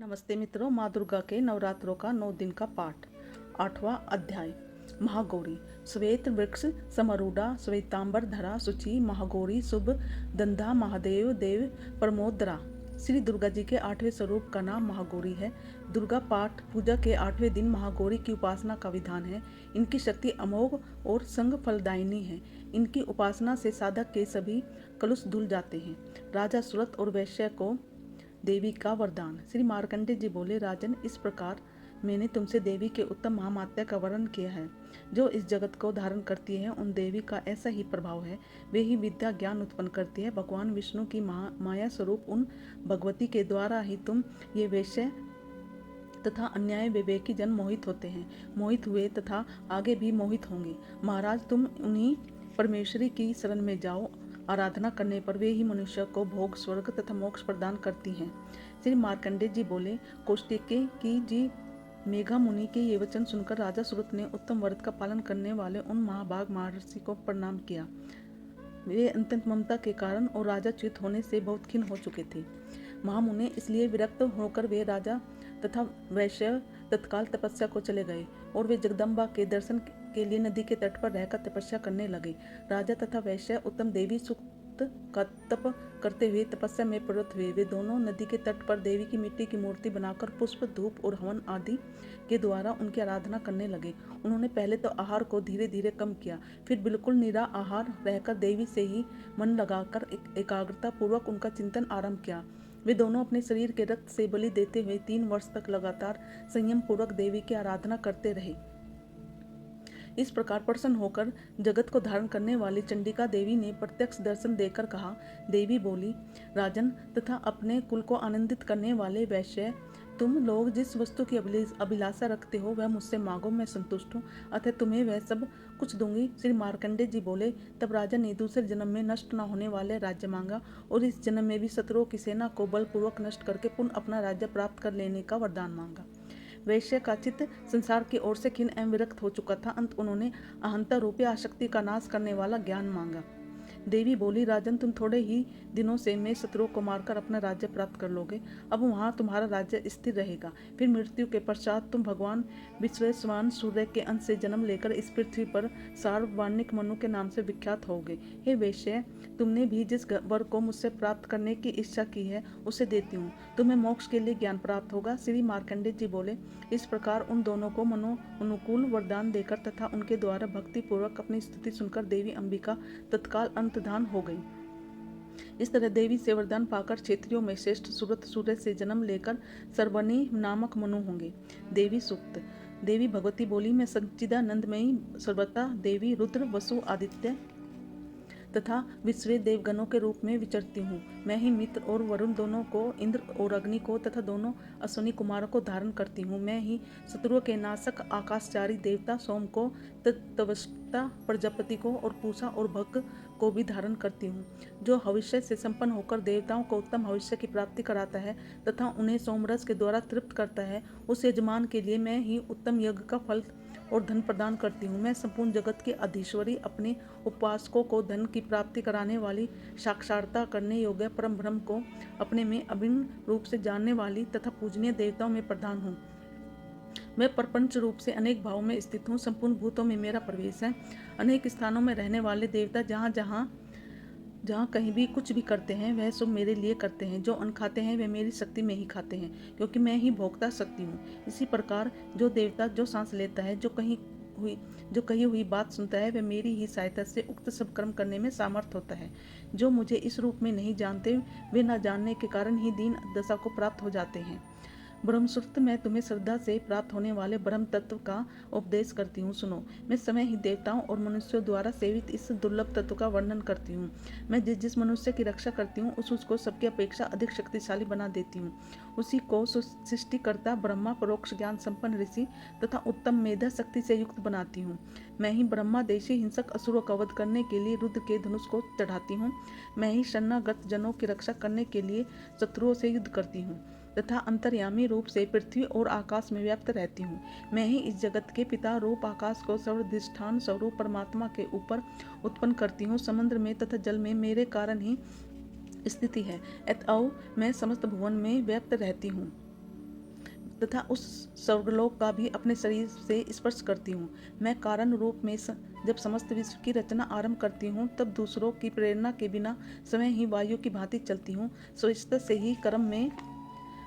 नमस्ते मित्रों, माँ दुर्गा के नवरात्रों का 9 दिन का पाठ। 8वां अध्याय। महागौरी। श्वेत वृक्ष समरूढ़ा श्वेतांबर धरा शुचि महागौरी शुभ दंधा महादेव देव प्रमोदरा। श्री दुर्गा जी के 8वें स्वरूप का नाम महागौरी है। दुर्गा पाठ पूजा के 8वें दिन महागौरी की उपासना का विधान है। इनकी शक्ति अमोघ और संग फलदायिनी है। इनकी उपासना से साधक के सभी कलुष धुल जाते हैं। राजा सुरत और वैश्य को देवी का वरदान। श्री मार्कंडेय जी बोले, राजन, इस प्रकार मैंने तुमसे देवी के उत्तम महामात्या का वर्णन किया है। जो इस जगत को धारण करती है, उन देवी का ऐसा ही प्रभाव है। वे ही विद्या ज्ञान उत्पन्न करती है। भगवान विष्णु की माया स्वरूप उन भगवती के द्वारा ही तुम ये वैश्य तथा अन्याय विवेकी जन मोहित होते हैं, मोहित हुए तथा आगे भी मोहित होंगे। महाराज, तुम उन्हीं परमेश्वरी की शरण में जाओ। आराधना करने पर वे ही मनुष्य को भोग, स्वर्ग तथा मोक्ष प्रदान करती हैं। श्री मार्कंडेय जी बोले, कौशिकी की जी मेघा मुनि के ये वचन सुनकर राजा सुरत ने उत्तम व्रत का पालन करने वाले उन महाभाग महर्षि को प्रणाम किया। वे अत्यंत ममता के कारण और राजा च्युत होने से बहुत खिन्न हो चुके थे। महामुनि इसलिए विरक्त होकर वे राजा तथा वैश्य तत्काल तपस्या को चले गए और वे जगदम्बा के दर्शन के लिए नदी के तट पर रहकर तपस्या करने लगे। राजा तथा वैश्य उत्तम देवी सूक्त का तप करते हुए तपस्या में प्रवृत्त हुए। वे दोनों नदी के तट पर देवी की मिट्टी की मूर्ति बनाकर पुष्प, धूप और हवन आदि के द्वारा उनकी आराधना करने लगे। उन्होंने पहले तो आहार को धीरे धीरे कम किया, फिर बिल्कुल निरा आहार रहकर देवी से ही मन लगाकर एकाग्रता पूर्वक उनका चिंतन आरंभ किया। वे दोनों अपने शरीर के रक्त से बलि देते हुए 3 वर्ष तक लगातार संयम पूर्वक देवी की आराधना करते रहे। इस प्रकार प्रसन्न होकर जगत को धारण करने वाली चंडिका देवी ने प्रत्यक्ष दर्शन देकर कहा। देवी बोली, राजन तथा अपने कुल को आनंदित करने वाले वैश्य, तुम लोग जिस वस्तु की अभिलाषा रखते हो वह मुझसे मांगो, मैं संतुष्ट हूँ, अतः तुम्हें वह सब कुछ दूंगी। श्री मार्कंडेय जी बोले, तब राजा ने दूसरे जन्म में नष्ट न होने वाले राज्य मांगा और इस जन्म में भी शत्रुओं की सेना को बलपूर्वक नष्ट करके पुनः अपना राज्य प्राप्त कर लेने का वरदान मांगा। वैश्य का चित्त संसार की ओर से खिन्न एवं विरक्त हो चुका था। अंत उन्होंने अहंता रूपी आसक्ति का नाश करने वाला ज्ञान मांगा। देवी बोली, राजन, तुम थोड़े ही दिनों से मेरे शत्रुओं को मारकर अपना राज्य प्राप्त कर लोगे। अब वहाँ तुम्हारा राज्य स्थिर रहेगा। फिर मृत्यु के पश्चात तुम भगवान विश्वेश्वान सूर्य के अंश से जन्म लेकर इस पृथ्वी पर सार्ववानिक मनु के नाम से विख्यात होगे। हे वैश्य, तुमने भी जिस वर को मुझसे प्राप्त करने की इच्छा की है उसे देती हूँ। तुम्हें मोक्ष के लिए ज्ञान प्राप्त होगा। श्री मार्कंडेय जी बोले, इस प्रकार उन दोनों को मनो अनुकूल वरदान देकर तथा उनके द्वारा भक्ति पूर्वक अपनी स्तुति सुनकर देवी अंबिका तत्काल अंतर्धान हो गई। इस तरह देवी से वरदान पाकर क्षेत्रियों में श्रेष्ठ सुरत सूर्य से जन्म लेकर सर्वनी नामक मनु होंगे। देवी सूक्त। देवी भगवती बोली, मैं सच्चिदानंदमयी सर्वता देवी रुद्र, वसु, आदित्य तथा विश्व देवगणों के रूप में विचरती हूँ। मैं ही मित्र और वरुण दोनों को, इंद्र और अग्नि को तथा दोनों अश्विनी कुमारों को धारण करती हूँ। मैं ही शत्रुओं के नाशक आकाशचारी देवता सोम को, तत्वष्टा प्रजापति को और पूषा और भग को भी धारण करती हूँ। जो भविष्य से संपन्न होकर देवताओं को उत्तम भविष्य की प्राप्ति कराता है तथा उन्हें सोमरस के द्वारा तृप्त करता है, उस यजमान के लिए मैं ही उत्तम यज्ञ का फल और धन प्रदान करती हूँ। मैं संपूर्ण जगत की अधीश्वरी, अपने उपासकों को धन की प्राप्ति कराने वाली, साक्षात्कार करने योग्य परम ब्रह्म को अपने में अभिन्न रूप से जानने वाली तथा पूजनीय देवताओं में प्रधान हूँ। मैं प्रपंच रूप से अनेक भावों में स्थित हूँ। संपूर्ण भूतों में मेरा प्रवेश है। अनेक स्थानों में रहने वाले देवता जहाँ कहीं भी कुछ भी करते हैं वह सब मेरे लिए करते हैं। जो अन्न खाते हैं वे मेरी शक्ति में ही खाते हैं, क्योंकि मैं ही भोक्ता शक्ति हूँ। इसी प्रकार जो देवता जो सांस लेता है, जो कही हुई बात सुनता है, वह मेरी ही सहायता से उक्त सब कर्म करने में सामर्थ होता है। जो मुझे इस रूप में नहीं जानते, वे न जानने के कारण ही दीन दशा को प्राप्त हो जाते हैं। ब्रह्मसूत्र, मैं तुम्हें श्रद्धा से प्राप्त होने वाले ब्रह्म तत्व का उपदेश करती हूँ, सुनो। मैं समय ही देवताओं और मनुष्यों द्वारा सेवित इस दुर्लभ तत्व का वर्णन करती हूँ। मैं जिस मनुष्य की रक्षा करती हूँ उसको सबकी अपेक्षा अधिक शक्तिशाली बना देती हूँ। उसी को सृष्टिकर्ता ब्रह्मा, परोक्ष ज्ञान संपन्न ऋषि तथा उत्तम मेधा शक्ति से युक्त बनाती हूँ। मैं ही ब्रह्मा देशी हिंसक असुरों का वध करने के लिए रुद्र के धनुष को चढ़ाती हूँ। मैं ही शरणागत जनों की रक्षा करने के लिए शत्रुओं से युद्ध करती हूँ तथा अंतर्यामी रूप से पृथ्वी और आकाश में व्याप्त रहती हूँ। मैं ही इस जगत के पिता रूप आकाश को सर्वधिष्ठान स्वरूप परमात्मा के ऊपर उत्पन्न करती हूँ। समुद्र में तथा जल में मेरे कारण ही स्थिति है, अतएव मैं समस्त भुवन में व्याप्त रहती हूँ। तथा उस स्वर्गलोक का भी अपने शरीर से स्पर्श करती हूँ। मैं कारण रूप में जब समस्त विश्व की रचना आरंभ करती हूँ, तब दूसरों की प्रेरणा के बिना स्वयं ही वायु की भांति चलती हूँ। स्वेच्छा से ही कर्म में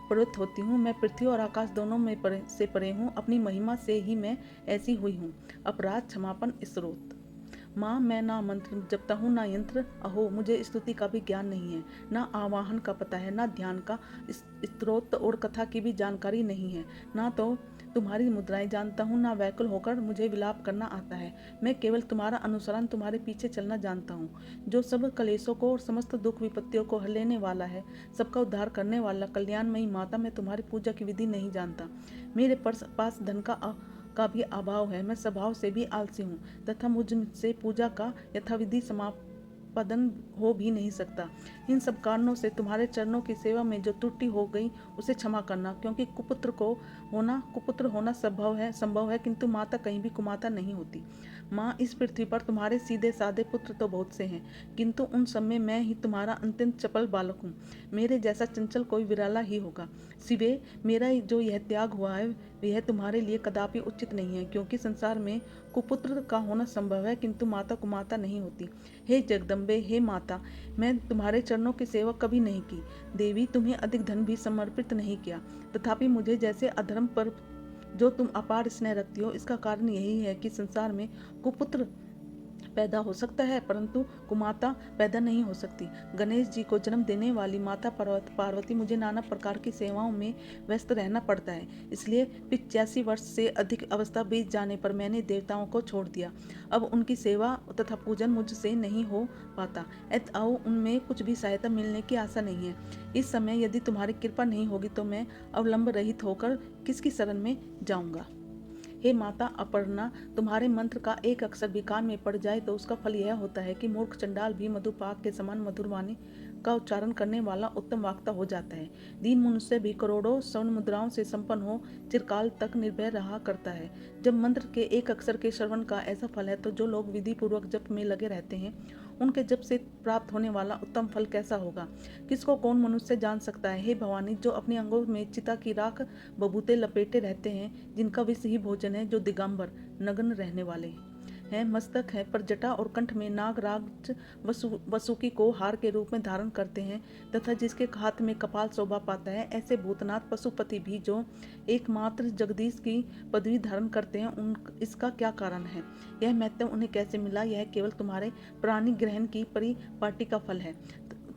प्रवृत्त होती हूँ। मैं पृथ्वी और आकाश दोनों में परे हूँ। अपनी महिमा से ही मैं ऐसी हुई हूँ। अपराध क्षमापन स्रोत। माँ, मैं ना मंत्र जपता हूँ ना यंत्र। अहो, मुझे स्तुति का भी ज्ञान नहीं है, ना आवाहन का पता है, ना ध्यान का, स्तोत्र और कथा की भी जानकारी नहीं है। ना तो तुम्हारी मुद्राएं जानता हूँ, ना व्याकुल होकर मुझे विलाप करना आता है। मैं केवल तुम्हारा अनुसरण, तुम्हारे पीछे चलना जानता हूँ। जो सब क्लेशों को और समस्त दुख विपत्तियों को हर लेने वाला है, सबका उद्धार करने वाला कल्याणमयी माता, मैं तुम्हारी पूजा की विधि नहीं जानता। मेरे पास धन का भी अभाव है। मैं स्वभाव से भी आलसी हूँ तथा मुझसे पूजा का यथाविधि समापन हो भी नहीं सकता। इन सब कारणों से तुम्हारे चरणों की सेवा में जो त्रुटि हो गई उसे क्षमा करना, क्योंकि कुपुत्र होना संभव है, किंतु माता कहीं भी कुमाता नहीं होती। माँ, इस पृथ्वी पर तुम्हारे सीधे साधे पुत्र तो बहुत से हैं, किंतु उन सब में मैं ही तुम्हारा अत्यंत चपल बालक हूँ। मेरे जैसा चंचल कोई विरला ही होगा। सिवे, मेरा जो यह त्याग हुआ है यह तुम्हारे लिए कदापि उचित नहीं है, क्योंकि संसार में कुपुत्र का होना संभव है, किंतु माता कुमाता नहीं होती। हे जगदम्बे, हे माता, मैं तुम्हारे चरणों की सेवा कभी नहीं की। देवी, तुम्हें अधिक धन भी समर्पित नहीं किया, तथापि मुझे जैसे अधर्म पर जो तुम अपार स्नेह रखती हो, इसका कारण यही है कि संसार में कुपुत्र पैदा हो सकता है, परंतु कुमाता पैदा नहीं हो सकती। गणेश जी को जन्म देने वाली माता पार्वती मुझे नाना प्रकार की सेवाओं में व्यस्त रहना पड़ता है। इसलिए 85 वर्ष से अधिक अवस्था बीत जाने पर मैंने देवताओं को छोड़ दिया। अब उनकी सेवा तथा पूजन मुझसे नहीं हो पाता। अतएव उनमें कुछ भी सहायता मिलने की आशा नहीं है। इस समय यदि तुम्हारी कृपा नहीं होगी तो मैं अवलंब रहित होकर किसकी शरण में जाऊंगा। हे माता अपर्णा, तुम्हारे मंत्र का एक अक्षर भी कान में पड़ जाए तो उसका फल यह होता है कि मूर्ख चंडाल भी मधुपाक के समान मधुर वाणी का उच्चारण करने वाला उत्तम वक्ता हो जाता है। दीन मनुष्य भी करोड़ों स्वर्ण मुद्राओं से संपन्न हो चिरकाल तक निर्भय रहा करता है। जब मंत्र के एक अक्षर के श्रवण का ऐसा फल है, तो जो लोग विधि पूर्वक जप में लगे रहते हैं, उनके जप से प्राप्त होने वाला उत्तम फल कैसा होगा, किसको कौन मनुष्य जान सकता है। हे भवानी, जो अपने अंगों में चिता की राख बबूते लपेटे रहते हैं, जिनका विष ही भोजन है, जो दिगंबर नग्न रहने वाले हैं, मस्तक है पर जटा और कंठ में नागराज वसुकी को हार के रूप में धारण करते हैं, तथा जिसके हाथ में कपाल शोभा पाता है, ऐसे भूतनाथ पशुपति भी जो एकमात्र जगदीश की पदवी धारण करते हैं, इसका क्या कारण है। यह महत्व उन्हें कैसे मिला। यह केवल तुम्हारे प्राणी ग्रहण की परिपाटी का फल है।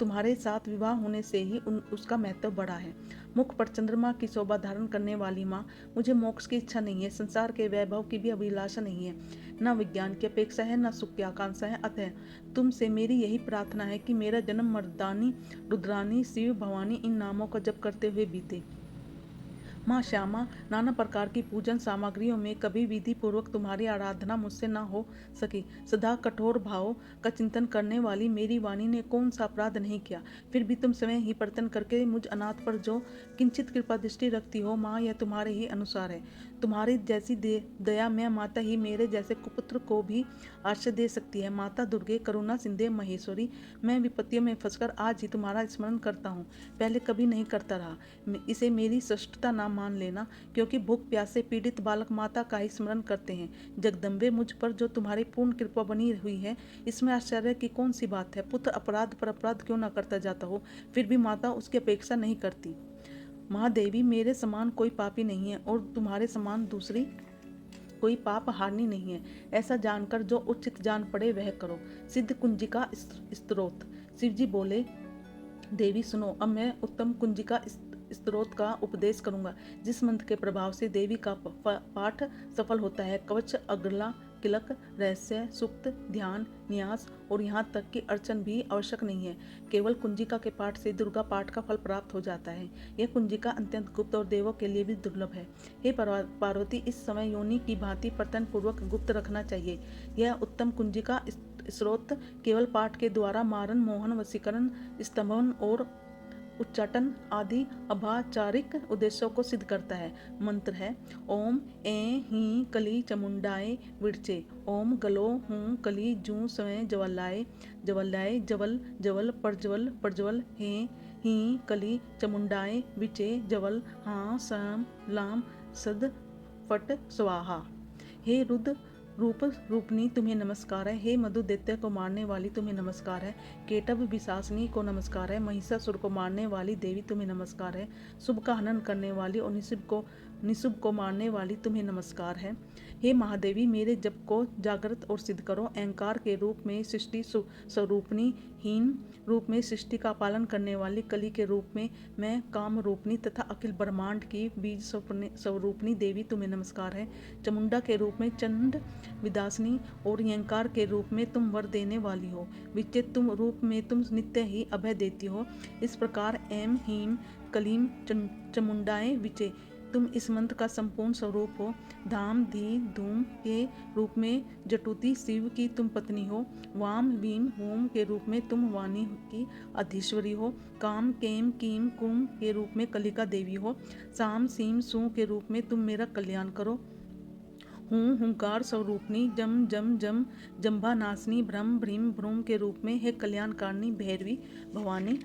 तुम्हारे साथ विवाह होने से ही उसका महत्व बढ़ा है। मुख पर चंद्रमा की शोभा धारण करने वाली माँ, मुझे मोक्ष की इच्छा नहीं है, संसार के वैभव की भी अभिलाषा नहीं है, न विज्ञान की अपेक्षा है, न सुख की आकांक्षा है। अतः तुमसे मेरी यही प्रार्थना है कि मेरा जन्म मर्दानी, रुद्रानी, शिव, भवानी इन नामों का जप करते हुए बीते। माँ श्यामा, नाना प्रकार की पूजन सामग्रियों में कभी विधि पूर्वक तुम्हारी आराधना मुझसे न हो सकी। सदा कठोर भाव का चिंतन करने वाली मेरी वाणी ने कौन सा अपराध नहीं किया, फिर भी तुम स्वयं ही प्रयत्न करके मुझ अनाथ पर जो किंचित कृपा दृष्टि रखती हो। माँ, यह तुम्हारे ही अनुसार है। तुम्हारी जैसी दया में माता ही मेरे जैसे कुपुत्र को भी आश्रय दे सकती है। माता दुर्गे, करुणा सिंधे महेश्वरी, मैं विपत्तियों में फंसकर आज ही तुम्हारा स्मरण करता हूँ, पहले कभी नहीं करता रहा। इसे मेरी श्रेष्ठता ना मान लेना, क्योंकि भूख प्यास से पीड़ित बालक माता का ही स्मरण करते हैं। जगदम्बे, मुझ पर जो तुम्हारी पूर्ण कृपा बनी हुई है, इसमें आश्चर्य की कौन सी बात है। पुत्र अपराध पर अपराध क्यों न करता जाता हो, फिर भी माता उसकी अपेक्षा नहीं करती। महादेवी, मेरे समान कोई पापी नहीं है और तुम्हारे समान दूसरी कोई पाप हानि नहीं है। ऐसा जानकर जो उचित जान पड़े वह करो। सिद्ध कुंजिका स्तोत्र। शिवजी बोले, देवी सुनो, अब मैं उत्तम कुंजिका स्तोत्र का उपदेश करूंगा, जिस मंत्र के प्रभाव से देवी का पाठ सफल होता है। कवच, अग्रला, किलक, रहस्य, सुक्त, ध्यान, न्यास और यहाँ तक कि अर्चन भी आवश्यक नहीं है। केवल कुंजिका के पाठ से दुर्गा पाठ का फल प्राप्त हो जाता है। यह कुंजिका अत्यंत गुप्त और देवों के लिए भी दुर्लभ है। हे पार्वती, इस समय योनि की भांति प्रयत्न पूर्वक गुप्त रखना चाहिए। यह उत्तम कुंजिका स्रोत केवल पाठ के द्वारा मारन, मोहन, वशीकरण, स्तंभन और उच्चाटन आदि अभाचारिक उद्देश्यों को सिद्ध करता है। मंत्र है ओम ए ही कली चमुंडाए विरचे, ओम गलो हूँ कली जू स्वयं जवलाए, जवलाए जवल जवल प्रज्वल प्रज्वल हे ही कली चमुंडाए विचे जवल हाँ सम लाम सद फट स्वाहा। हे रुद्र रूप रूपनी तुम्हें नमस्कार है। हे मधु दैत्य को मारने वाली तुम्हें नमस्कार है। केटभ विशासनी को नमस्कार है। महिषासुर को मारने वाली देवी तुम्हें नमस्कार है। शुभ का हनन करने वाली और निशुभ को मारने वाली तुम्हें नमस्कार है। हे महादेवी मेरे जप को जागृत और सिद्ध करो। अहंकार के रूप में सृष्टि स्वरूपनी, हीन रूप में सृष्टि का पालन करने वाली, कली के रूप में मैं काम रूपनी तथा अखिल ब्रह्मांड की बीज स्वरूपनी देवी तुम्हें नमस्कार है। चमुंडा के रूप में चंड विदासनी और अहंकार के रूप में तुम वर देने वाली हो। विचित तुम रूप में तुम नित्य ही अभय देती हो। इस प्रकार एम हीम कलीम चमुंडाएं विचे तुम इस मंत्र का संपूर्ण स्वरूप हो। धाम धी धूम के रूप में जटुति शिव की तुम पत्नी हो। वाम वीम होम के रूप में तुम वाणी की अधीश्वरी हो। काम केम कीम कुम के रूप में कलिका देवी हो। साम सीम सू के रूप में तुम मेरा कल्याण करो। हूँ हुंकार स्वरूपनी, जम जम जम जम्भा नासनी, भ्रम भ्रीम भ्रूम के रूप में हे कल्याणकारिणी भैरवी भवानी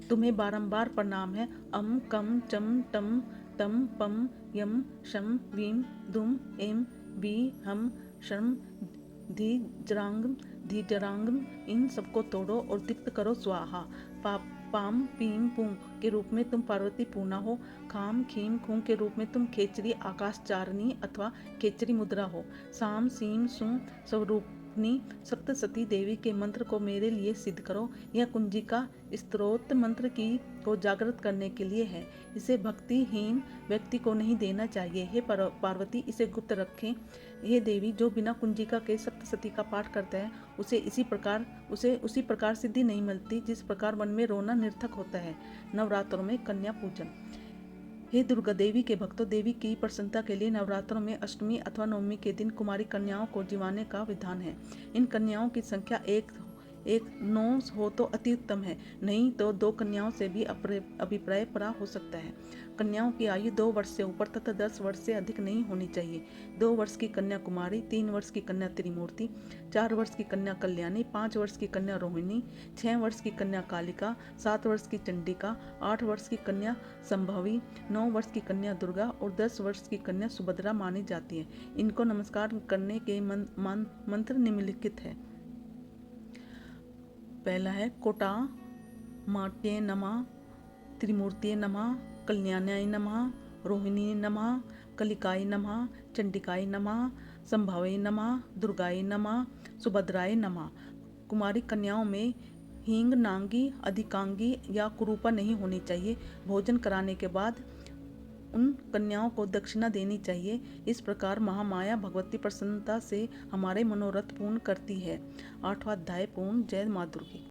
तुम्हें बारंबार प्रणाम है। अम कम चम टम तम पम यम शम वीम दुम एम वी हम शम धीजरांगम इन सबको तोड़ो और दीप्त करो स्वाहा। पाम पीम पुम के रूप में तुम पार्वती पूर्णा हो। खाम खीम खूं के रूप में तुम खेचरी आकाशचारिणी अथवा खेचरी मुद्रा हो। साम सीम सुम स्वरूपनी सप्तसती देवी के मंत्र को मेरे लिए सिद्ध करो। यह कुंजिका स्तोत्र मंत्र को जागृत करने के लिए है। इसे भक्तिहीन व्यक्ति को नहीं देना चाहिए। हे पार्वती इसे गुप्त रखें। हे देवी जो बिना कुंजिका के सप्तसती का पाठ करता है उसे उसी प्रकार सिद्धि नहीं मिलती जिस प्रकार वन में रोना निर्थक होता है। नवरात्रों में कन्या पूजन। हे दुर्गा देवी के भक्तों, देवी की प्रसन्नता के लिए नवरात्रों में अष्टमी अथवा नवमी के दिन कुमारी कन्याओं को जिवाने का विधान है। इन कन्याओं की संख्या एक 9 हो तो अति उत्तम है, नहीं तो 2 कन्याओं से भी अभिप्राय परा हो सकता है। कन्याओं की आयु 2 वर्ष से ऊपर तथा 10 वर्ष से अधिक नहीं होनी चाहिए। 2 वर्ष की कन्या कुमारी, 3 वर्ष की कन्या त्रिमूर्ति, 4 वर्ष की कन्या कल्याणी, 5 वर्ष की कन्या रोहिणी, 6 वर्ष की कन्या कालिका, 7 वर्ष की चंडिका, 8 वर्ष की कन्या संभवी, 9 वर्ष की कन्या दुर्गा और 10 वर्ष की कन्या सुभद्रा मानी जाती है। इनको नमस्कार करने के मंत्र निम्नलिखित है। पहला है कोटा माट्ये नमः, त्रिमूर्तिये नमः, कल्याण्याय नमः, रोहिणी नमः, कलिकाय नमः, चंडिकाय नमः, संभवे नमः, दुर्गाय नमः, सुभद्राय नमः। कुमारी कन्याओं में हींग नांगी, अधिकांगी या कुरूपा नहीं होनी चाहिए। भोजन कराने के बाद उन कन्याओं को दक्षिणा देनी चाहिए। इस प्रकार महामाया भगवती प्रसन्नता से हमारे मनोरथ पूर्ण करती है। 8वां अध्याय पूर्ण। जय माँ दुर्गी।